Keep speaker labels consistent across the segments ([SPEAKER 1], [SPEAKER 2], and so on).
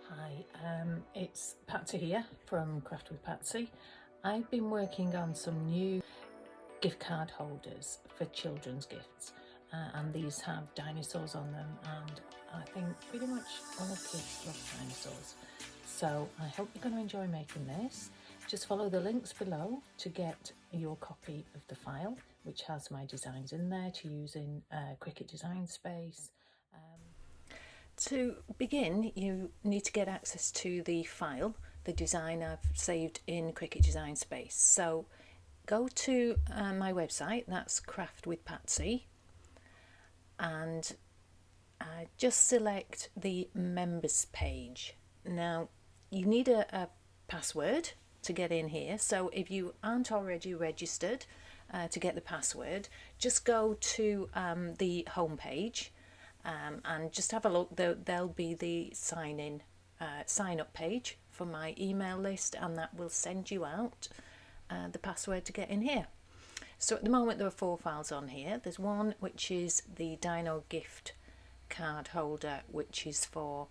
[SPEAKER 1] Hi, it's Patsy here from Craft with Patsy. I've been working on some new gift card holders for children's gifts, and these have dinosaurs on them, and I think pretty much all kids love dinosaurs. So I hope you're going to enjoy making this. Just follow the links below to get your copy of the file, which has my designs in there to use in Cricut Design Space. To begin, you need to get access to the file, the design I've saved in Cricut Design Space. So go to my website, that's Craft with Patsy, and just select the members page. Now you need a password to get in here, so if you aren't already registered to get the password, just go to the home page and just have a look. There'll be the sign up page for my email list, and that will send you out the password to get in here. So at the moment there are 4 files on here. There's one which is the Dino gift card holder, which is for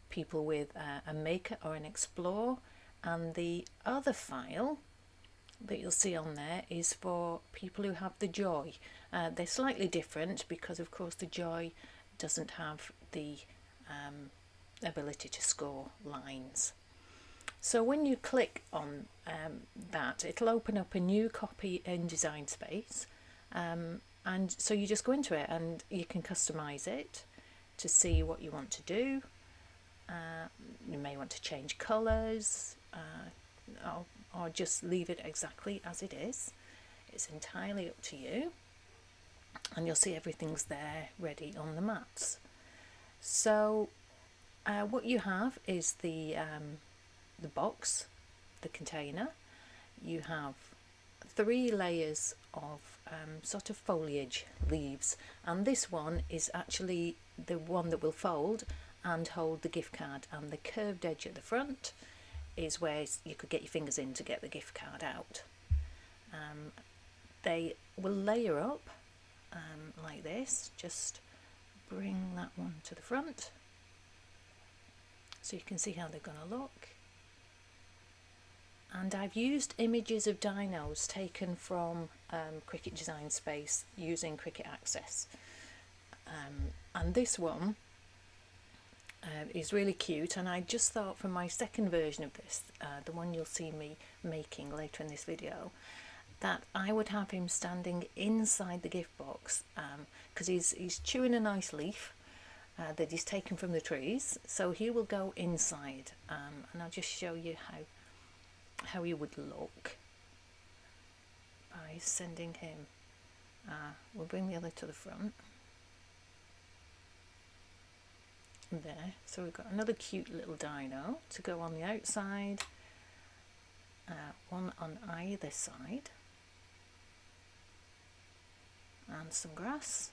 [SPEAKER 1] people with a maker or an explorer, and the other file that you'll see on there is for people who have the joy. They're slightly different because of course the joy doesn't have the ability to score lines. So when you click on that, it'll open up a new copy in Design Space, and so you just go into it and you can customize it to see what you want to do. You may want to change colors or just leave it exactly as it is. It's entirely up to you, and you'll see everything's there ready on the mats. So what you have is the box, the container. You have 3 layers of sort of foliage leaves, and this one is actually the one that will fold and hold the gift card, and the curved edge at the front is where you could get your fingers in to get the gift card out. They will layer up like this. Just bring that one to the front so you can see how they're going to look. And I've used images of dinos taken from Cricut Design Space using Cricut Access, and this one is really cute, and I just thought for my second version of this, the one you'll see me making later in this video, that I would have him standing inside the gift box, because he's chewing a nice leaf that he's taken from the trees, so he will go inside, and I'll just show you how he would look by sending him. We'll bring the other to the front. There, so we've got another cute little dino to go on the outside, one on either side, and some grass,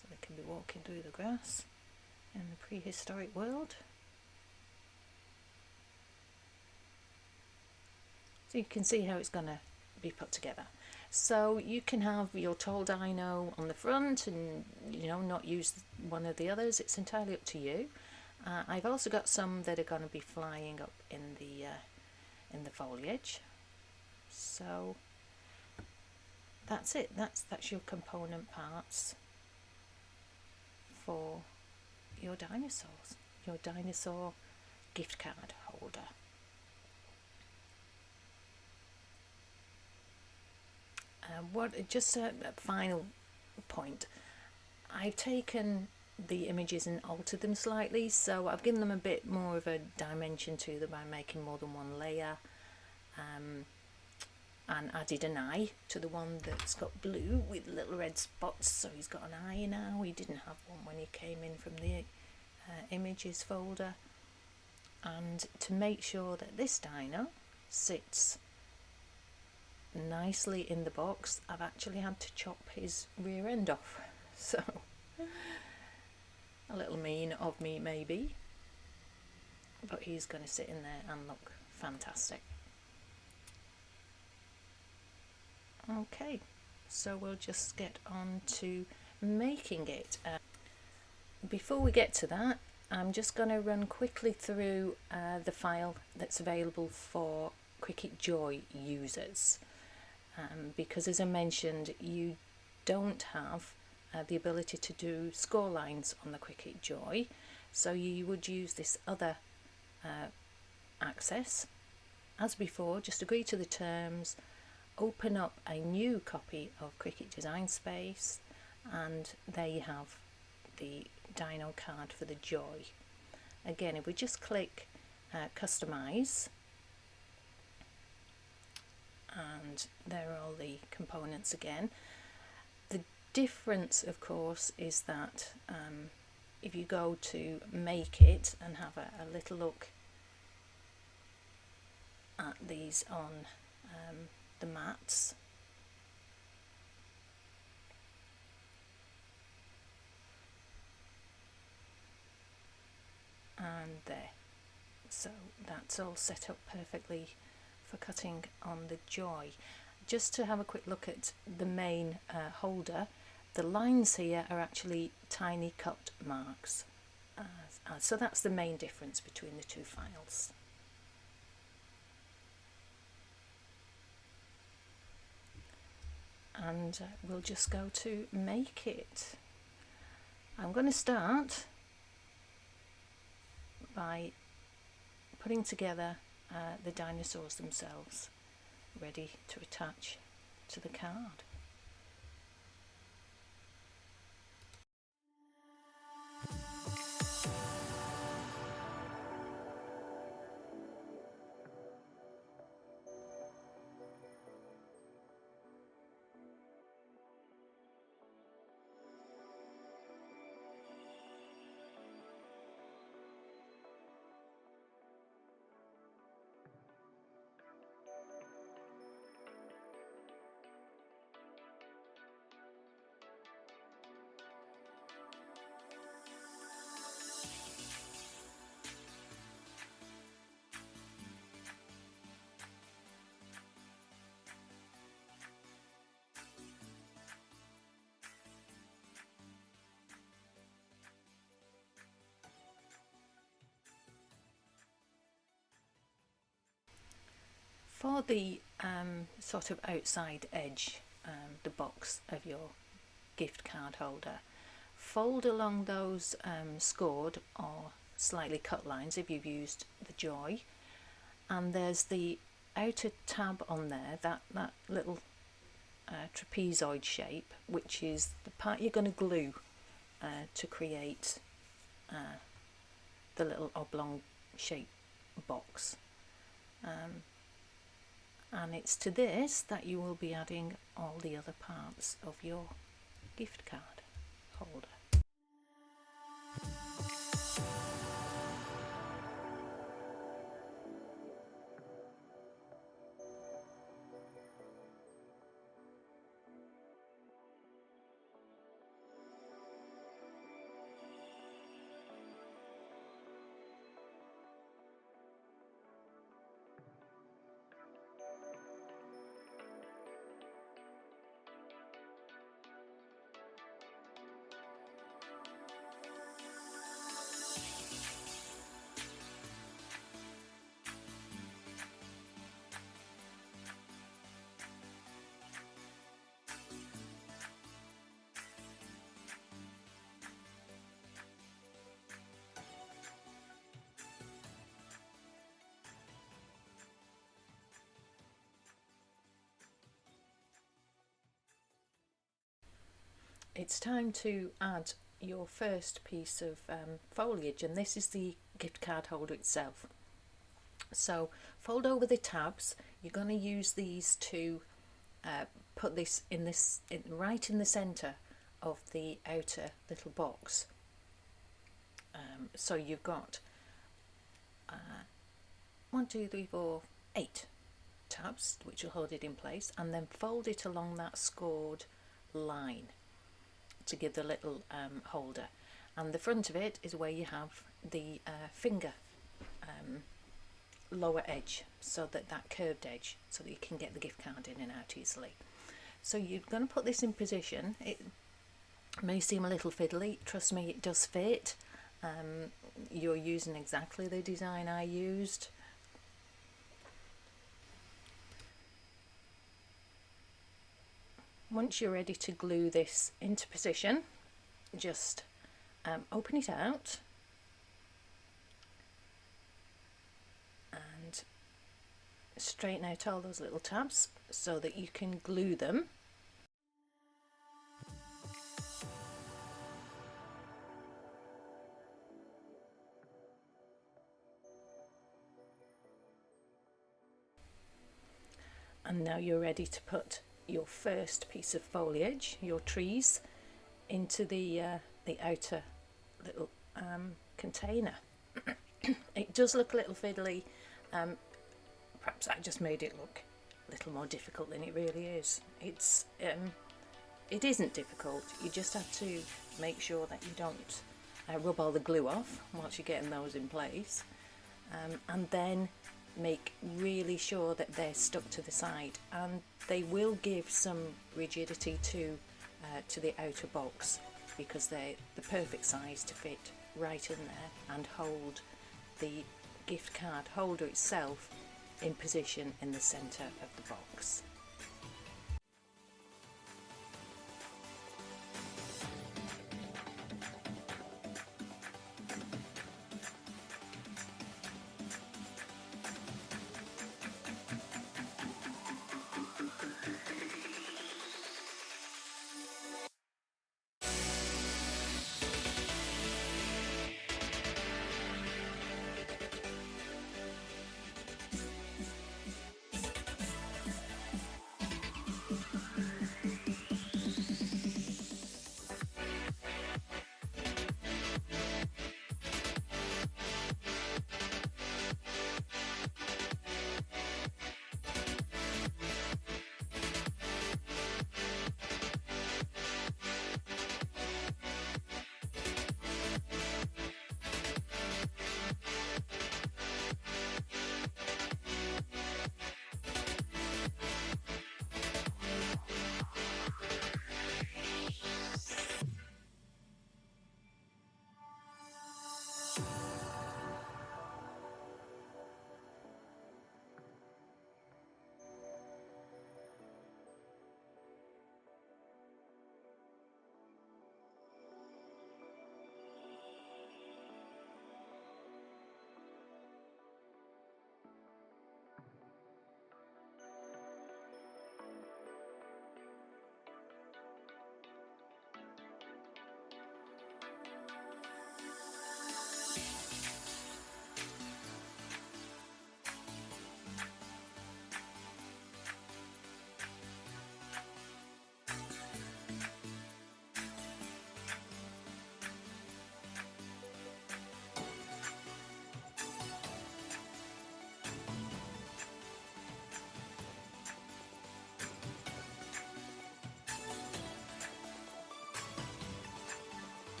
[SPEAKER 1] so they can be walking through the grass in the prehistoric world. So you can see how it's going to be put together. So you can have your tall dino on the front and not use one of the others. It's entirely up to you. I've also got some that are going to be flying up in the foliage. So that's it. That's your component parts for your dinosaurs, your dinosaur gift card holder. Just a final point, I've taken the images and altered them slightly, so I've given them a bit more of a dimension to them by making more than one layer, and added an eye to the one that's got blue with little red spots, so he's got an eye now. He didn't have one when he came in from the images folder. And to make sure that this dino sits nicely in the box, I've actually had to chop his rear end off, so a little mean of me maybe, but he's going to sit in there and look fantastic. Okay, so we'll just get on to making it. Before we get to that, I'm just going to run quickly through the file that's available for Cricut Joy users, because as I mentioned, you don't have the ability to do score lines on the Cricut Joy, so you would use this other access. As before, just agree to the terms, open up a new copy of Cricut Design Space, and there you have the Dino card for the Joy. Again, if we just click customize, and there are all the components again. The difference, of course, is that if you go to make it and have a little look at these on the mats, and there, so that's all set up perfectly for cutting on the Joy. Just to have a quick look at the main holder, the lines here are actually tiny cut marks, so that's the main difference between the two files. And we'll just go to make it. I'm going to start by putting together the dinosaurs themselves, ready to attach to the card. For the sort of outside edge, the box of your gift card holder, fold along those scored or slightly cut lines if you've used the Joy, and there's the outer tab on there, that little trapezoid shape, which is the part you're going to glue to create the little oblong shape box. And it's to this that you will be adding all the other parts of your gift card holder. It's time to add your first piece of foliage, and this is the gift card holder itself. So fold over the tabs. You're going to use these to put this right in the center of the outer little box. So you've got 1, 2, 3, 4, 8 tabs which will hold it in place, and then fold it along that scored line to give the little holder, and the front of it is where you have the finger lower edge, so that curved edge, so that you can get the gift card in and out easily. So you're going to put this in position. It may seem a little fiddly, trust me, it does fit, you're using exactly the design I used. Once you're ready to glue this into position, just open it out and straighten out all those little tabs so that you can glue them. And now you're ready to put your first piece of foliage, your trees, into the outer little container. It does look a little fiddly. Perhaps I just made it look a little more difficult than it really is. It isn't difficult. You just have to make sure that you don't rub all the glue off whilst you're getting those in place, and then make really sure that they're stuck to the side, and they will give some rigidity to the outer box because they're the perfect size to fit right in there and hold the gift card holder itself in position in the centre of the box.